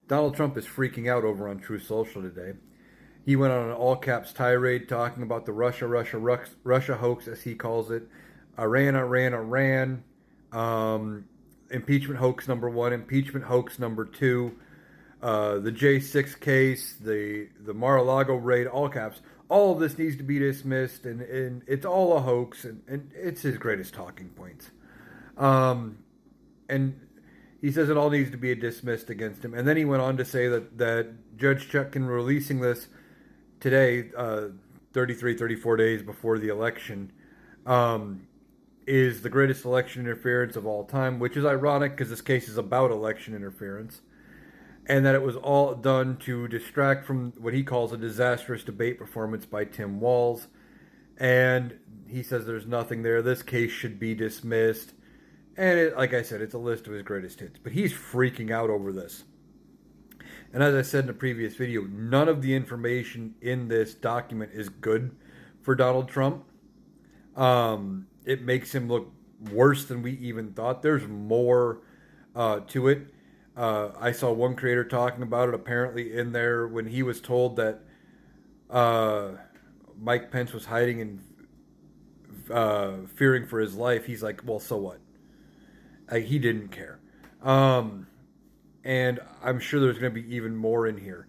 Donald Trump is freaking out over on True Social today. He went on an all caps tirade talking about the Russia hoax, as he calls it. Iran. Um, Impeachment hoax number one, impeachment hoax number two, the J6 case, the Mar-a-Lago raid, all caps. All of this needs to be dismissed, and it's all a hoax, and it's his greatest talking points. Um, and he says it all needs to be dismissed against him. And then he went on to say that Judge Chutkan releasing this today, 33, 34 days before the election, um, is the greatest election interference of all time, which is ironic because this case is about election interference. And that it was all done to distract from what he calls a disastrous debate performance by Tim Walz. And he says there's nothing there. This case should be dismissed. And like I said, it's a list of his greatest hits. But he's freaking out over this. And as I said in a previous video, none of the information in this document is good for Donald Trump. It makes him look worse than we even thought. There's more to it. I saw one creator talking about it apparently in there when he was told that Mike Pence was hiding and fearing for his life. He's like, well, so what? He didn't care. And I'm sure there's going to be even more in here.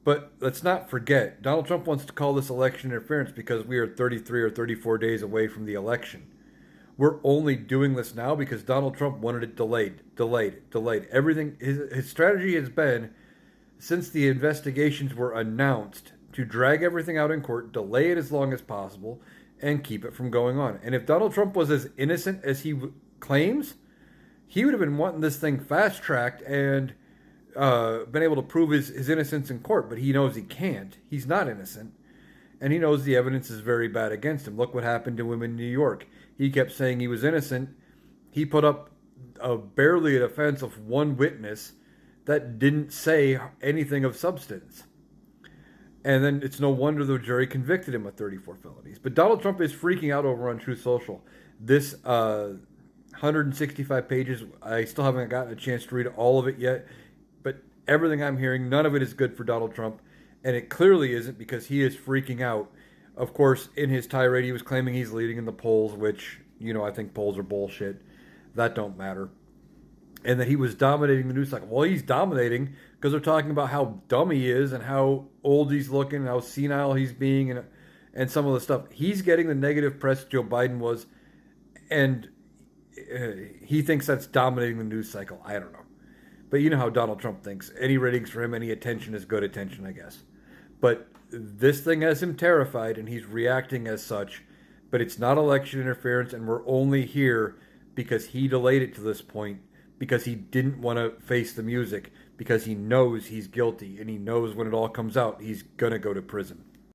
But let's not forget, Donald Trump wants to call this election interference because we are 33 or 34 days away from the election. We're only doing this now because Donald Trump wanted it delayed. Everything, his strategy has been, since the investigations were announced, to drag everything out in court, delay it as long as possible, and keep it from going on. And if Donald Trump was as innocent as he claims, he would have been wanting this thing fast tracked and been able to prove his innocence in court. But he knows he can't. He's not innocent. And he knows the evidence is very bad against him. Look what happened to him in New York. He kept saying he was innocent. He put up barely a defense of one witness that didn't say anything of substance. And then it's no wonder the jury convicted him of 34 felonies. But Donald Trump is freaking out over on Truth Social. This 165 pages, I still haven't gotten a chance to read all of it yet. But everything I'm hearing, none of it is good for Donald Trump. And it clearly isn't because he is freaking out. Of course, in his tirade, he was claiming he's leading in the polls, which, I think polls are bullshit. That don't matter. And that he was dominating the news cycle. Well, he's dominating because they're talking about how dumb he is and how old he's looking and how senile he's being and some of the stuff. He's getting the negative press Joe Biden was, and he thinks that's dominating the news cycle. I don't know. But you know how Donald Trump thinks. Any ratings for him, any attention is good attention, I guess. But this thing has him terrified, and he's reacting as such. But it's not election interference, and we're only here because he delayed it to this point, because he didn't want to face the music, because he knows he's guilty, and he knows when it all comes out, he's going to go to prison.